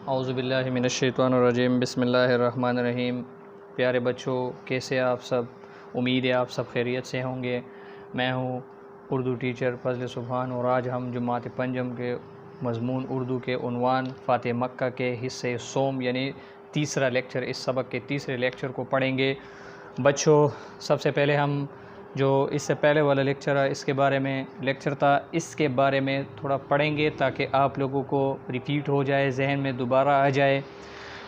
اعوذ باللہ من الشیطان الرجیم، بسم اللہ الرحمن الرحیم۔ پیارے بچوں، کیسے آپ سب؟ امید ہے آپ سب خیریت سے ہوں گے۔ میں ہوں اردو ٹیچر فضل سبحان، اور آج ہم جماعت پنجم کے مضمون اردو کے عنوان فاتح مکہ کے حصے سوم یعنی تیسرا لیکچر، اس سبق کے تیسرے لیکچر کو پڑھیں گے۔ بچوں، سب سے پہلے ہم جو اس سے پہلے والا لیکچر ہے لیکچر تھا، اس کے بارے میں تھوڑا پڑھیں گے تاکہ آپ لوگوں کو ریپیٹ ہو جائے، ذہن میں دوبارہ آ جائے۔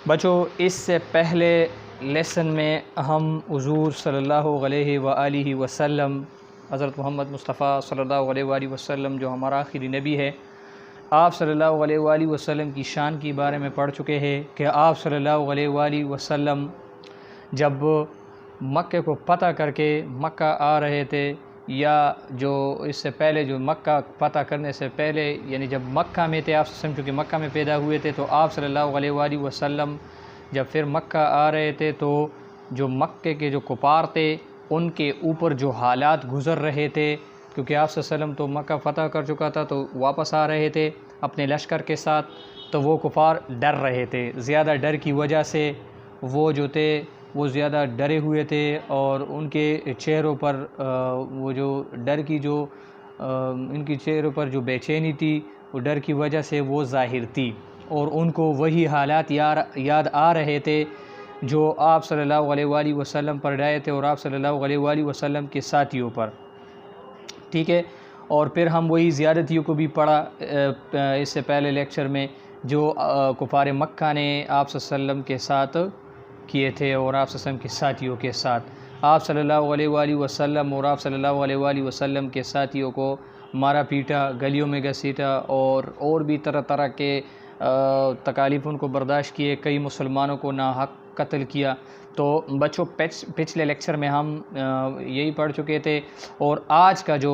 بچوں، اس سے پہلے لیسن میں ہم حضور صلی اللہ علیہ وآلہ وسلم، حضرت محمد مصطفیٰ صلی اللہ علیہ وآلہ وسلم جو ہمارا آخری نبی ہے، آپ صلی اللہ علیہ وآلہ وسلم کی شان کے بارے میں پڑھ چکے ہیں کہ آپ صلی اللہ علیہ وآلہ وسلم جب مکہ کو فتح کر کے مکہ آ رہے تھے، یا جو اس سے پہلے جو مکہ فتح کرنے سے پہلے یعنی جب مکہ میں تھے آپ سمجھو کہ مکہ میں پیدا ہوئے تھے، تو آپ صلی اللہ علیہ وآلہ وسلم جب پھر مکہ آ رہے تھے تو جو مکہ کے جو کفار تھے ان کے اوپر جو حالات گزر رہے تھے، کیونکہ آپ صلی اللہ علیہ وسلم تو مکہ فتح کر چکا تھا تو واپس آ رہے تھے اپنے لشکر کے ساتھ، تو وہ کفار ڈر رہے تھے، زیادہ ڈر کی وجہ سے وہ جو تھے وہ زیادہ ڈرے ہوئے تھے، اور ان کے چہروں پر وہ جو ڈر کی جو ان کی چہروں پر جو بے چینی تھی وہ ڈر کی وجہ سے وہ ظاہر تھی، اور ان کو وہی حالات یاد آ رہے تھے جو آپ صلی اللہ علیہ وآلہ وسلم پر آئے تھے اور آپ صلی اللہ علیہ وآلہ وسلم کے ساتھیوں پر، ٹھیک ہے۔ اور پھر ہم وہی زیادتیوں کو بھی پڑھا اس سے پہلے لیکچر میں، جو کفار مکہ نے آپ صلی اللہ علیہ وسلم کے ساتھ کیے تھے اور آپ صلی اللہ علیہ وسلم کے ساتھیوں کے ساتھ۔ آپ صلی اللہ علیہ وآلہ وسلم اور آپ صلی اللہ علیہ وآلہ وسلم کے ساتھیوں کو مارا پیٹا، گلیوں میں گھسیٹا، اور بھی طرح طرح کے تکالیف ان کو برداشت کیے، کئی مسلمانوں کو ناحق قتل کیا۔ تو بچوں، پچھلے لیکچر میں ہم یہی پڑھ چکے تھے، اور آج کا جو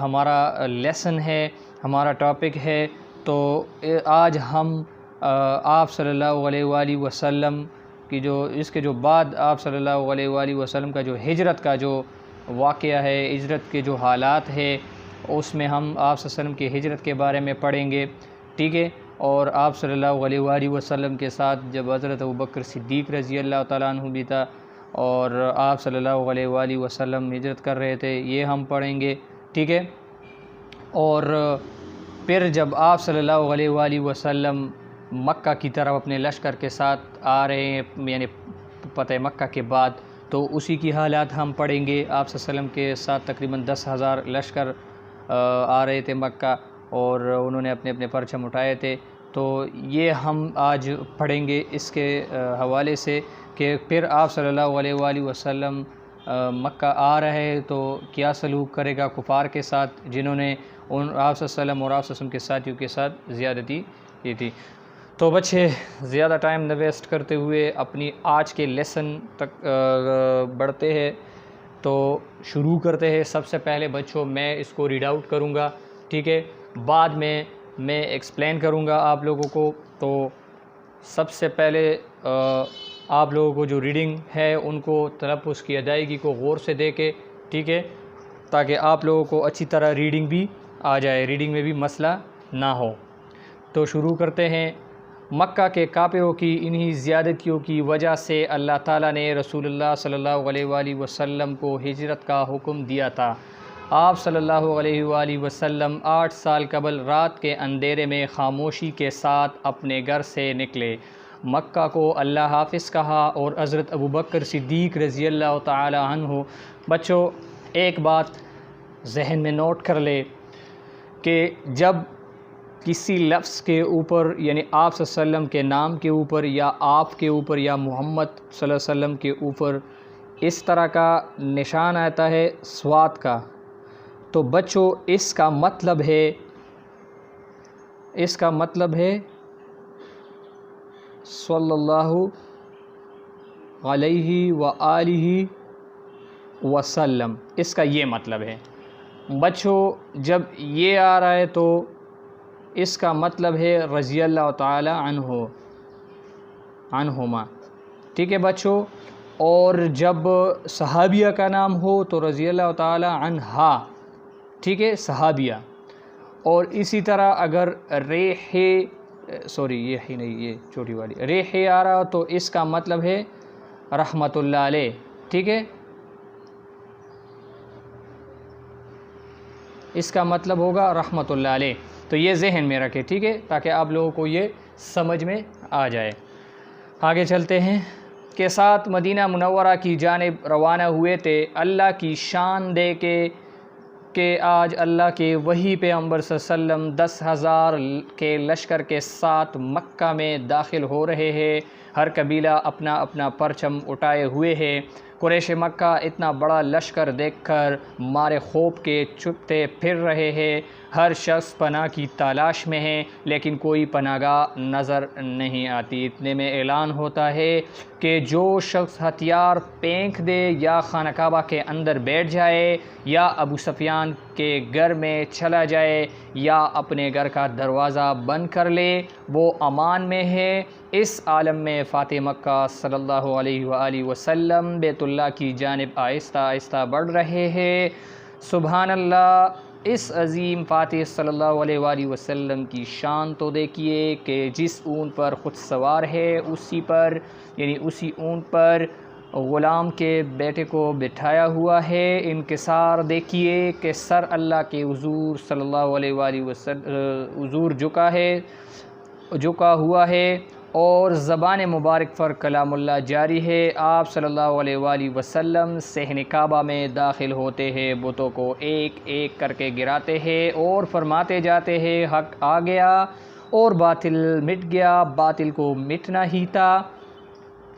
ہمارا لیسن ہے، ہمارا ٹاپک ہے، تو آج ہم آپ صلی اللہ علیہ وآلہ وسلم کی جو اس کے جو بعد آپ صلی اللہ علیہ وآلہ وسلم کا جو ہجرت کا جو واقعہ ہے، ہجرت کے جو حالات ہے، اس میں ہم آپ صلی اللہ علیہ وسلم کی ہجرت کے بارے میں پڑھیں گے، ٹھیک ہے۔ اور آپ صلی اللہ علیہ وآلہ وسلم کے ساتھ جب حضرت ابوبکر صدیق رضی اللہ تعالیٰ عنہ بھی تھا، اور آپ صلی اللہ علیہ وآلہ وسلم ہجرت کر رہے تھے، یہ ہم پڑھیں گے، ٹھیک ہے۔ اور پھر جب آپ صلی اللہ علیہ وآلہ وسلم مکہ کی طرف اپنے لشکر کے ساتھ آ رہے ہیں، یعنی فتح مکہ کے بعد، تو اسی کی حالات ہم پڑھیں گے۔ آپ صلی اللہ علیہ وسلم کے ساتھ تقریباً 10,000 لشکر آ رہے تھے مکہ، اور انہوں نے اپنے اپنے پرچم اٹھائے تھے، تو یہ ہم آج پڑھیں گے اس کے حوالے سے کہ پھر آپ صلی اللہ علیہ وآلہ وسلم مکہ آ رہے تو کیا سلوک کرے گا کفار کے ساتھ، جنہوں نے آپ صلی اللہ علیہ وسلم اور آپ صلی اللہ علیہ وسلم کے ساتھیوں کے ساتھ زیادتی کی تھی۔ تو بچے، زیادہ ٹائم نہ ویسٹ کرتے ہوئے اپنی آج کے لیسن تک بڑھتے ہیں، تو شروع کرتے ہیں۔ سب سے پہلے بچوں میں اس کو ریڈ آؤٹ کروں گا، ٹھیک ہے، بعد میں ایکسپلین کروں گا آپ لوگوں کو۔ تو سب سے پہلے آپ لوگوں کو جو ریڈنگ ہے ان کو تلفظ کی ادائیگی کو غور سے دیکھیں، ٹھیک ہے، تاکہ آپ لوگوں کو اچھی طرح ریڈنگ بھی آ جائے، ریڈنگ میں بھی مسئلہ نہ ہو۔ تو شروع کرتے ہیں۔ مکہ کے کافروں کی انہی زیادتیوں کی وجہ سے اللہ تعالیٰ نے رسول اللہ صلی اللہ علیہ وآلہ وسلم کو ہجرت کا حکم دیا تھا۔ آپ صلی اللہ علیہ وآلہ وسلم 8 سال قبل رات کے اندھیرے میں خاموشی کے ساتھ اپنے گھر سے نکلے، مکہ کو اللہ حافظ کہا، اور حضرت ابوبکر صدیق رضی اللہ تعالی عنہ۔ بچوں، ایک بات ذہن میں نوٹ کر لے کہ جب کسی لفظ کے اوپر، یعنی آپ صلی اللہ علیہ وسلم کے نام کے اوپر، یا آپ کے اوپر، یا محمد صلی اللہ علیہ وسلم کے اوپر اس طرح کا نشان آتا ہے صاد کا، تو بچوں اس کا مطلب ہے صلی اللہ علیہ وآلہ وسلم، اس کا یہ مطلب ہے۔ بچوں، جب یہ آ رہا ہے تو اس کا مطلب ہے رضی اللہ تعالی عنہما، ٹھیک ہے بچوں۔ اور جب صحابیہ کا نام ہو تو رضی اللہ تعالی عنہا، ٹھیک ہے، صحابیہ۔ اور اسی طرح اگر ریح سوری یہ ہی نہیں، یہ چھوٹی والی ریح آ رہا تو اس کا مطلب ہے رحمت اللہ علیہ، ٹھیک ہے، اس کا مطلب ہوگا رحمت اللہ علیہ. تو یہ ذہن میں رکھے، ٹھیک ہے، تاکہ آپ لوگوں کو یہ سمجھ میں آ جائے. آگے چلتے ہیں. کے ساتھ مدینہ منورہ کی جانب روانہ ہوئے تھے، اللہ کی شان دے کہ آج اللہ کے وہی پیغمبر صلی اللہ علیہ وسلم 10,000 کے لشکر کے ساتھ مکہ میں داخل ہو رہے ہیں. ہر قبیلہ اپنا اپنا پرچم اٹھائے ہوئے ہے. قریش مکہ اتنا بڑا لشکر دیکھ کر مارے خوف کے چھپتے پھر رہے ہیں. ہر شخص پناہ کی تلاش میں ہے، لیکن کوئی پناہ گاہ نظر نہیں آتی. اتنے میں اعلان ہوتا ہے کہ جو شخص ہتھیار پھینک دے یا خانہ کعبہ کے اندر بیٹھ جائے یا ابو سفیان کے گھر میں چلا جائے یا اپنے گھر کا دروازہ بند کر لے، وہ امان میں ہے. اس عالم میں فاتح مکہ صلی اللہ علیہ وآلہ وسلم بیت اللہ کی جانب آہستہ آہستہ بڑھ رہے ہیں. سبحان اللہ. اس عظیم فاتح صلی اللہ علیہ وآلہ وسلم کی شان تو دیکھیے کہ جس اونٹ پر خود سوار ہے اسی پر، یعنی اسی اونٹ پر غلام کے بیٹے کو بٹھایا ہوا ہے. انکسار دیکھیے کہ سر اللہ کے حضور صلی اللہ علیہ وآلہ وسلم حضور جھکا ہوا ہے اور زبان مبارک پر کلام اللہ جاری ہے. آپ صلی اللہ علیہ وآلہ وسلم صحن کعبہ میں داخل ہوتے ہیں، بتوں کو ایک ایک کر کے گراتے ہیں اور فرماتے جاتے ہیں حق آ گیا اور باطل مٹ گیا. باطل کو مٹنا ہی تھا.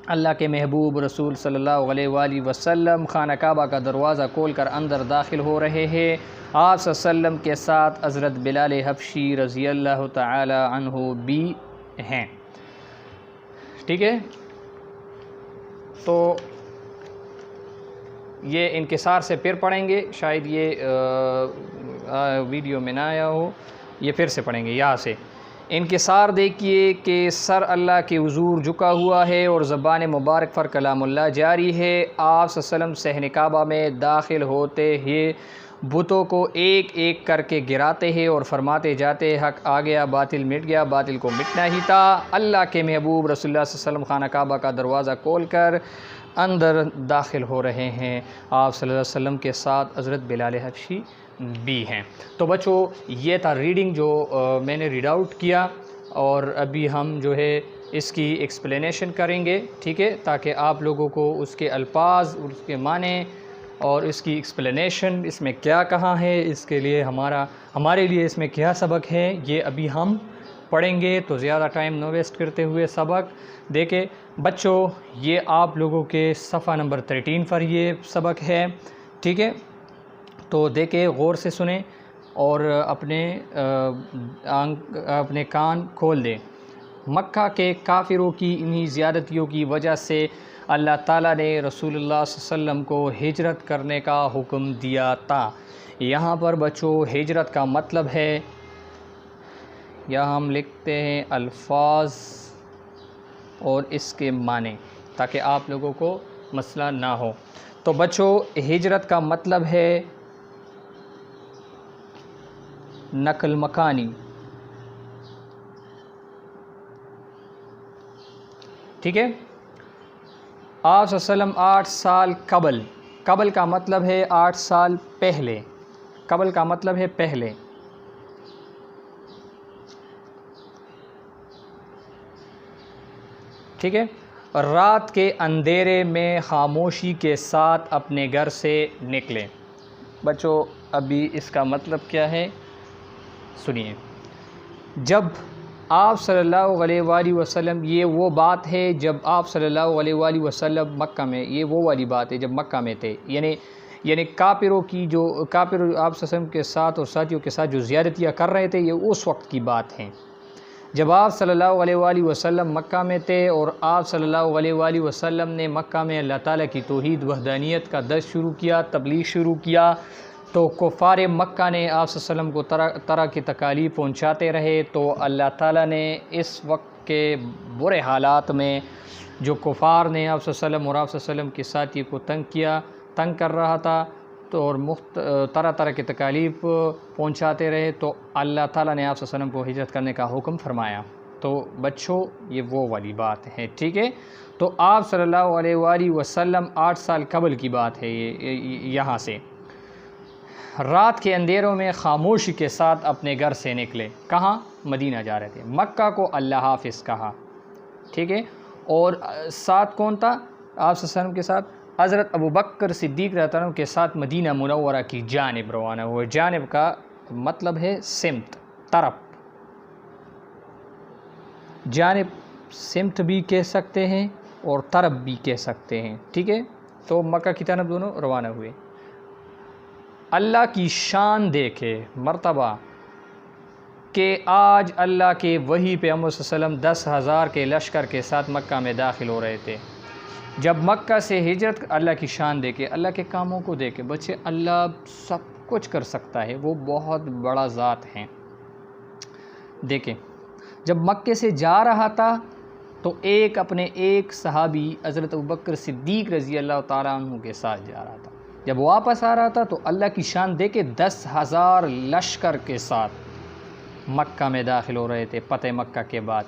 اللہ کے محبوب رسول صلی اللہ علیہ وآلہ وسلم خانہ کعبہ کا دروازہ کھول کر اندر داخل ہو رہے ہیں. آپ صلی اللہ علیہ وسلم کے ساتھ حضرت بلال حبشی رضی اللہ تعالی عنہ بھی ہیں. ٹھیک ہے، تو یہ انکسار سے پھر پڑھیں گے. شاید یہ ویڈیو میں نہ آیا ہو، یہ پھر سے پڑھیں گے یہاں سے. انکسار دیکھیے کہ سر اللہ کے حضور جھکا ہوا ہے اور زبان مبارک پر کلام اللہ جاری ہے. آپ صلی اللہ علیہ وسلم صحن کعبہ میں داخل ہوتے ہی بتوں کو ایک ایک کر کے گراتے ہیں اور فرماتے جاتے حق آ گیا، باطل مٹ گیا، باطل کو مٹنا ہی تھا. اللہ کے محبوب رسول اللہ صلی اللہ علیہ وسلم خانہ کعبہ کا دروازہ کھول کر اندر داخل ہو رہے ہیں. آپ صلی اللہ علیہ وسلم کے ساتھ حضرت بلال حبشی بھی ہیں. تو بچوں یہ تھا ریڈنگ جو میں نے ریڈ آؤٹ کیا، اور ابھی ہم جو ہے اس کی ایکسپلینیشن کریں گے، ٹھیک ہے، تاکہ آپ لوگوں کو اس کے الفاظ اور اس کے معنی اور اس کی ایکسپلینیشن، اس میں کیا کہاں ہے، اس کے لیے ہمارے لیے اس میں کیا سبق ہے، یہ ابھی ہم پڑھیں گے. تو زیادہ ٹائم نو ویسٹ کرتے ہوئے سبق دیکھیں. بچوں یہ آپ لوگوں کے صفحہ نمبر 13 پر یہ سبق ہے، ٹھیک ہے. تو دیکھیں، غور سے سنیں اور اپنے کان کھول دیں. مکہ کے کافروں کی انہی زیادتیوں کی وجہ سے اللہ تعالیٰ نے رسول اللہ صلی اللہ علیہ وسلم کو ہجرت کرنے کا حکم دیا تھا. یہاں پر بچوں ہجرت کا مطلب ہے، یہاں ہم لکھتے ہیں الفاظ اور اس کے معنی تاکہ آپ لوگوں کو مسئلہ نہ ہو. تو بچوں ہجرت کا مطلب ہے نقل مکانی، ٹھیک ہے. آپ صلی اللہ علیہ وسلم 8 سال قبل کا مطلب ہے 8 سال پہلے، قبل کا مطلب ہے پہلے، ٹھیک ہے. رات کے اندھیرے میں خاموشی کے ساتھ اپنے گھر سے نکلے. بچوں ابھی اس کا مطلب کیا ہے سنیے. جب آپ صلی اللہ علیہ وآلہ وسلم، یہ وہ بات ہے جب آپ صلی اللہ علیہ وآلہ وسلم مکہ میں، یہ وہ والی بات ہے جب مکہ میں تھے، یعنی کافروں کی جو کافر آپ صلی اللہ علیہ وسلم کے ساتھ اور ساتھیوں کے ساتھ جو زیادتیاں کر رہے تھے، یہ اس وقت کی بات ہے جب آپ صلی اللہ علیہ وآلہ وسلم مکہ میں تھے. اور آپ صلی اللہ علیہ وآلہ وسلم نے مکہ میں اللہ تعالیٰ کی توحید وحدانیت کا درس شروع کیا، تبلیغ شروع کیا. تو کفار مکہ نے آپ صلی اللہ علیہ وسلم کو طرح کی تکالیف پہنچاتے رہے. تو اللہ تعالیٰ نے اس وقت کے برے حالات میں جو کفار نے آپ صلی اللہ علیہ وسلم اور آپ صلی اللہ علیہ وسلم کے ساتھی کو تنگ کر رہا تھا تو اور طرح کی تکالیف پہنچاتے رہے، تو اللہ تعالیٰ نے آپ صلی اللہ علیہ وسلم کو ہجرت کرنے کا حکم فرمایا. تو بچوں یہ وہ والی بات ہے، ٹھیک ہے۔ تو آپ صلی اللہ علیہ وآلہ وسلم 8 سال قبل کی بات ہے یہ یہاں سے رات کے اندھیروں میں خاموشی کے ساتھ اپنے گھر سے نکلے، کہاں؟ مدینہ جا رہے تھے۔ مکہ کو اللہ حافظ کہا، ٹھیک ہے۔ اور ساتھ کون تھا آپ صلی اللہ علیہ وسلم کے ساتھ؟ حضرت ابوبکر صدیق رضی اللہ عنہ کے ساتھ مدینہ منورہ کی جانب روانہ ہوئے۔ جانب کا مطلب ہے سمت، طرف، جانب سمت بھی کہہ سکتے ہیں اور طرف بھی کہہ سکتے ہیں، ٹھیک ہے۔ تو مکہ کی طرف دونوں روانہ ہوئے۔ اللہ کی شان دیکھے مرتبہ کہ آج اللہ کے وحی پیغمبر صلی اللہ علیہ وسلم 10,000 کے لشکر کے ساتھ مکہ میں داخل ہو رہے تھے۔ جب مکہ سے ہجرت، اللہ کی شان دیکھے، اللہ کے کاموں کو دیکھے۔ بچے، اللہ سب کچھ کر سکتا ہے، وہ بہت بڑا ذات ہے۔ دیکھیں، جب مکے سے جا رہا تھا تو اپنے ایک صحابی حضرت ابوبکر صدیق رضی اللہ تعالیٰ عنہ کے ساتھ جا رہا تھا۔ جب واپس آ رہا تھا تو اللہ کی شان دیکھے 10,000 لشکر کے ساتھ مکہ میں داخل ہو رہے تھے۔ فتح مکہ کے بعد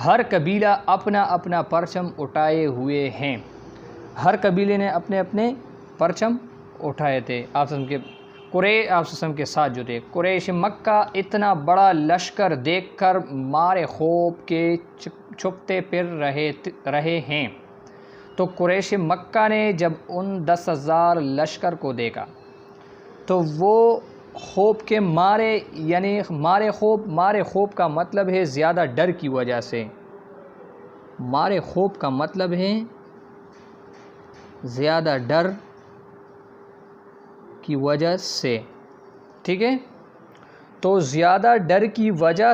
ہر قبیلہ اپنا اپنا پرچم اٹھائے ہوئے ہیں، ہر قبیلے نے اپنے اپنے پرچم اٹھائے تھے۔ آپ وسلم کے ساتھ جو تھے قریش مکہ اتنا بڑا لشکر دیکھ کر مارے خوف کے چھپتے پھر رہے ہیں۔ تو قریش مکہ نے جب ان 10,000 لشکر کو دیکھا تو وہ خوف کے مارے، یعنی مارے خوف کا مطلب ہے زیادہ ڈر کی وجہ سے، مارے خوف کا مطلب ہے زیادہ ڈر کی وجہ سے، ٹھیک ہے۔ تو زیادہ ڈر کی وجہ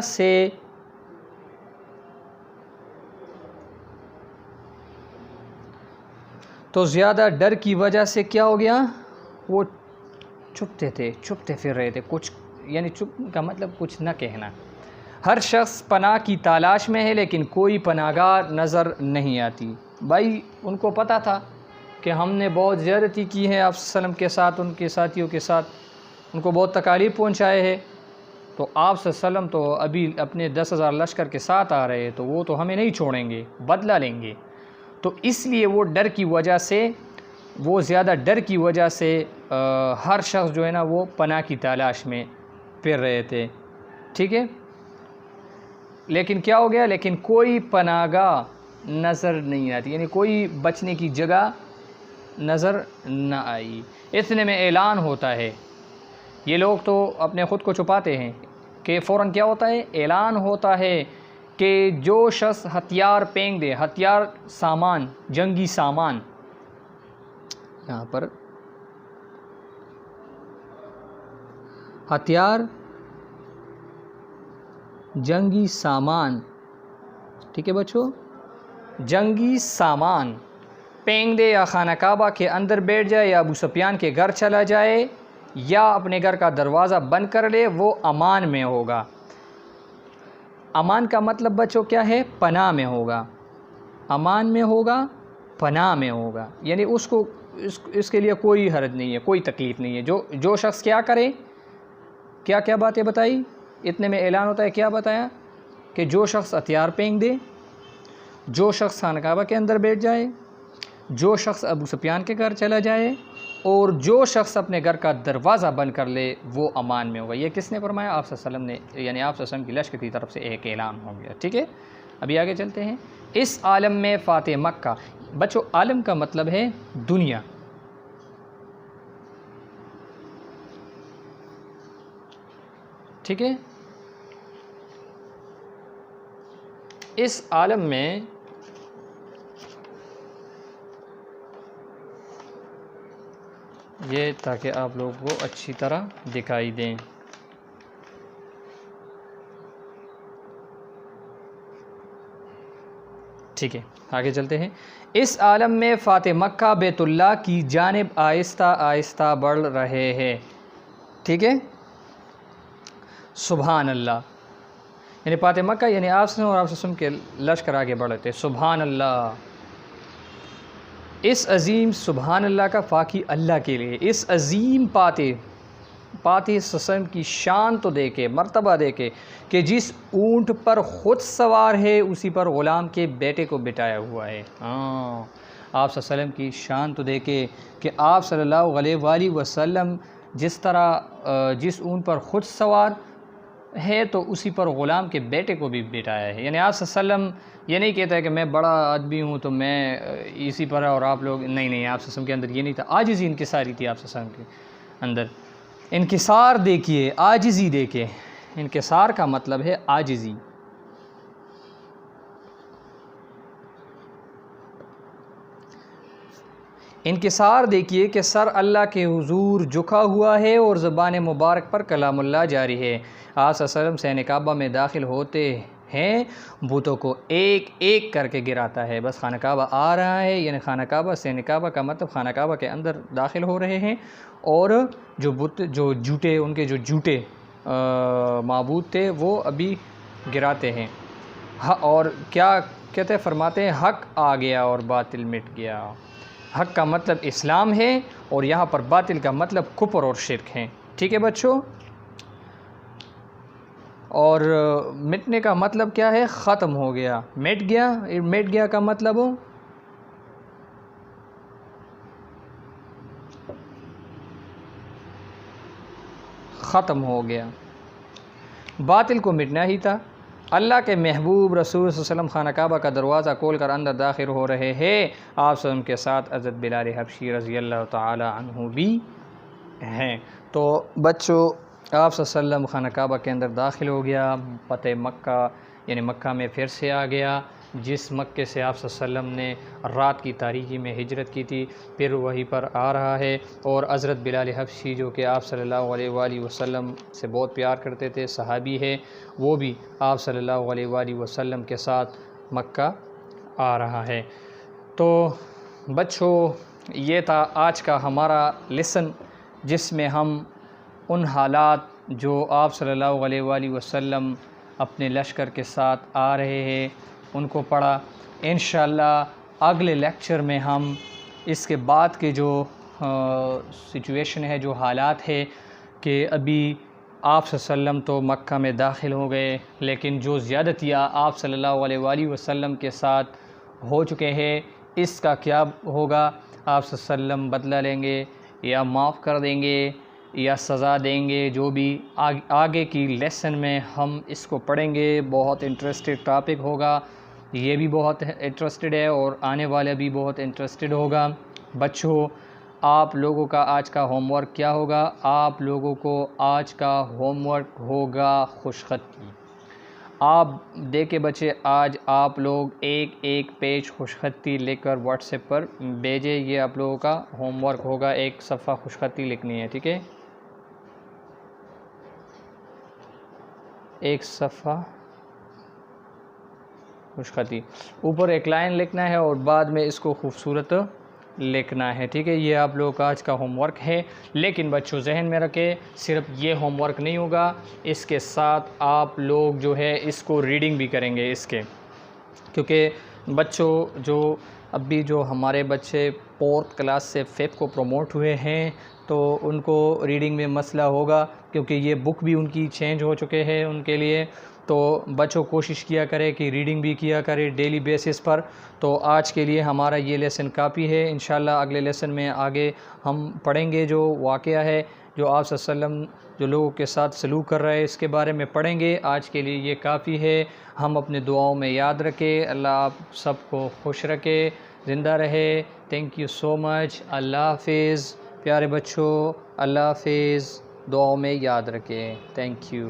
سے کیا ہو گیا؟ وہ چھپتے پھر رہے تھے، کچھ یعنی چپ کا مطلب کچھ نہ کہنا۔ ہر شخص پناہ کی تلاش میں ہے لیکن کوئی پناہ گاہ نظر نہیں آتی۔ بھائی ان کو پتہ تھا کہ ہم نے بہت زیادتی کی ہے آپ صلی اللہ علیہ وسلم کے ساتھ، ان کے ساتھیوں کے ساتھ، ان کو بہت تکالیف پہنچائے ہیں، تو آپ صلی اللہ علیہ وسلم تو ابھی اپنے 10,000 لشکر کے ساتھ آ رہے ہیں، تو وہ تو ہمیں نہیں چھوڑیں گے، بدلہ لیں گے۔ تو اس لیے وہ زیادہ ڈر کی وجہ سے ہر شخص جو ہے نا وہ پناہ کی تلاش میں پھر رہے تھے، ٹھیک ہے۔ لیکن کیا ہو گیا؟ لیکن کوئی پناہ گاہ نظر نہیں آتی، یعنی کوئی بچنے کی جگہ نظر نہ آئی۔ اتنے میں اعلان ہوتا ہے، یہ لوگ تو اپنے خود کو چھپاتے ہیں کہ فوراً کیا ہوتا ہے؟ اعلان ہوتا ہے کہ جو شخص ہتھیار پھینک دے، ہتھیار سامان، جنگی سامان، یہاں پر ہتھیار جنگی سامان، ٹھیک ہے بچوں، جنگی سامان پھینک دے یا خانہ کعبہ کے اندر بیٹھ جائے یا ابو سفیان کے گھر چلا جائے یا اپنے گھر کا دروازہ بند کر لے، وہ امان میں ہوگا۔ امان کا مطلب بچوں کیا ہے؟ پناہ میں ہوگا، امان میں ہوگا، پناہ میں ہوگا، یعنی اس کے لیے کوئی حرج نہیں ہے، کوئی تکلیف نہیں ہے۔ جو شخص کیا کرے، کیا باتیں بتائی؟ اتنے میں اعلان ہوتا ہے، کیا بتایا؟ کہ جو شخص ہتھیار پھینک دے، جو شخص خانہ کعبہ کے اندر بیٹھ جائے، جو شخص ابو سفیان کے گھر چلا جائے اور جو شخص اپنے گھر کا دروازہ بند کر لے، وہ امان میں ہوگا۔ یہ کس نے فرمایا؟ آپ صلی اللہ علیہ وسلم نے، یعنی آپ صلی اللہ علیہ وسلم کی لشکر کی طرف سے ایک اعلان ہو گیا، ٹھیک ہے۔ ابھی آگے چلتے ہیں۔ اس عالم میں فاتح مکہ، بچوں عالم کا مطلب ہے دنیا، ٹھیک ہے۔ اس عالم میں یہ تاکہ آپ لوگوں کو اچھی طرح دکھائی دیں، ٹھیک ہے۔ آگے چلتے ہیں۔ اس عالم میں فاتح مکہ بیت اللہ کی جانب آہستہ آہستہ بڑھ رہے ہیں، ٹھیک ہے۔ سبحان اللہ، یعنی فاتح مکہ یعنی آپ سے اور آپ سے کے لشکر آگے بڑھ رہے تھے۔ سبحان اللہ، اس عظیم، سبحان اللہ کا فاقی اللہ کے لیے، اس عظیم فاتح پاتی وسلم کی شان تو دیکھے، مرتبہ دیکھے کہ جس اونٹ پر خود سوار ہے اسی پر غلام کے بیٹے کو بٹھایا ہوا ہے۔ آپ صلی اللہ علیہ وسلم کی شان تو دیکھے کہ آپ صلی اللہ علیہ وآلہ وسلم جس طرح جس اونٹ پر خود سوار ہے تو اسی پر غلام کے بیٹے کو بھی بٹھایا ہے۔ یعنی آپ صلی اللہ علیہ وسلم یہ نہیں کہتا ہے کہ میں بڑا آدمی ہوں تو میں اسی پر اور آپ لوگ نہیں، آپ صلی اللہ علیہ وسلم کے اندر یہ نہیں تھا، عاجزی انکساری تھی آپ صلی اللہ علیہ وسلم کے اندر۔ انکسار دیکھیے، عاجزی دیکھیے، انکسار کا مطلب ہے عاجزی۔ انکسار دیکھیے کہ سر اللہ کے حضور جھکا ہوا ہے اور زبان مبارک پر کلام اللہ جاری ہے۔ آپ صلی اللہ علیہ وسلم صحن کعبہ میں داخل ہوتے ہیں، بتوں کو ایک ایک کر کے گراتا ہے۔ بس خانہ کعبہ آ رہا ہے، یعنی خانہ کعبہ، صحن کعبہ کا مطلب خانہ کعبہ کے اندر داخل ہو رہے ہیں، اور جو بت جو جھوٹے ان کے جو جھوٹے معبود تھے وہ ابھی گراتے ہیں۔ اور کیا کہتے فرماتے ہیں، حق آ گیا اور باطل مٹ گیا۔ حق کا مطلب اسلام ہے اور یہاں پر باطل کا مطلب کفر اور شرک ہے۔ ٹھیک ہے بچوں؟ اور مٹنے کا مطلب کیا ہے؟ ختم ہو گیا، مٹ گیا۔ مٹ گیا کا مطلب ختم ہو گیا۔ باطل کو مٹنا ہی تھا۔ اللہ کے محبوب رسول صلی اللہ علیہ وسلم خانہ کعبہ کا دروازہ کھول کر اندر داخل ہو رہے ہیں۔ آپ صلی اللہ علیہ وسلم کے ساتھ حضرت بلال حبشی رضی اللہ تعالی عنہ بھی ہیں۔ تو بچوں، آپ صلی اللہ علیہ وسلم خانہ کعبہ کے اندر داخل ہو گیا، فتح مکہ یعنی مکہ میں پھر سے آ گیا، جس مکے سے آپ صلی اللہ علیہ وسلم نے رات کی تاریکی میں ہجرت کی تھی، پھر وہیں پر آ رہا ہے۔ اور حضرت بلال حبشی جو کہ آپ صلی اللہ علیہ وآلہ وسلم سے بہت پیار کرتے تھے، صحابی ہے، وہ بھی آپ صلی اللہ علیہ وآلہ وسلم کے ساتھ مکہ آ رہا ہے۔ تو بچوں، یہ تھا آج کا ہمارا لیسن، جس میں ہم ان حالات جو آپ صلی اللہ علیہ وآلہ وسلم اپنے لشکر کے ساتھ آ رہے ہیں ان کو پڑھا۔ انشاءاللہ اگلے لیکچر میں ہم اس کے بعد کے جو سچویشن ہے، جو حالات ہے کہ ابھی آپ صلی اللہ علیہ وسلم تو مکہ میں داخل ہو گئے، لیکن جو زیادتیاں آپ صلی اللہ علیہ وآلہ وسلم کے ساتھ ہو چکے ہیں، اس کا کیا ہوگا؟ آپ صلی اللہ علیہ وسلم بدلہ لیں گے یا معاف کر دیں گے یا سزا دیں گے؟ جو بھی آگے کی لیسن میں ہم اس کو پڑھیں گے۔ بہت انٹرسٹڈ ٹاپک ہوگا، یہ بھی بہت انٹرسٹڈ ہے اور آنے والا بھی بہت انٹرسٹڈ ہوگا۔ بچوں، آپ لوگوں کا آج کا ہوم ورک کیا ہوگا؟ آپ لوگوں کو آج کا ہوم ورک ہوگا خوش خطی۔ آپ دیکھیں بچے، آج آپ لوگ ایک ایک پیج خوش خطی لکھ کر واٹس ایپ پر بھیجیں۔ یہ آپ لوگوں کا ہوم ورک ہوگا، ایک صفحہ خوش خطی لکھنی ہے، ٹھیک ہے؟ ایک صفحہ خوش خطی، اوپر ایک لائن لکھنا ہے اور بعد میں اس کو خوبصورت لکھنا ہے، ٹھیک ہے؟ یہ آپ لوگوں کا آج کا ہوم ورک ہے۔ لیکن بچوں ذہن میں رکھیں، صرف یہ ہوم ورک نہیں ہوگا، اس کے ساتھ آپ لوگ جو ہے اس کو ریڈنگ بھی کریں گے اس کے، کیونکہ بچوں جو ابھی جو ہمارے بچے 4th کلاس سے 5th کو پروموٹ ہوئے ہیں تو ان کو ریڈنگ میں مسئلہ ہوگا، کیونکہ یہ بک بھی ان کی چینج ہو چکے ہیں ان کے لیے۔ تو بچوں کوشش کیا کرے کہ ریڈنگ بھی کیا کرے ڈیلی بیسس پر۔ تو آج کے لیے ہمارا یہ لیسن کافی ہے۔ انشاءاللہ اگلے لیسن میں آگے ہم پڑھیں گے جو واقعہ ہے، جو آپ صلی اللہ علیہ وسلم جو لوگوں کے ساتھ سلوک کر رہے ہیں، اس کے بارے میں پڑھیں گے۔ آج کے لیے یہ کافی ہے۔ ہم اپنے دعاؤں میں یاد رکھیں۔ اللہ آپ سب کو خوش رکھے، زندہ رہے۔ تھینک یو سو مچ۔ اللہ حافظ پیارے بچوں، اللہ حافظ۔ دعاؤں میں یاد رکھیں۔ Thank you.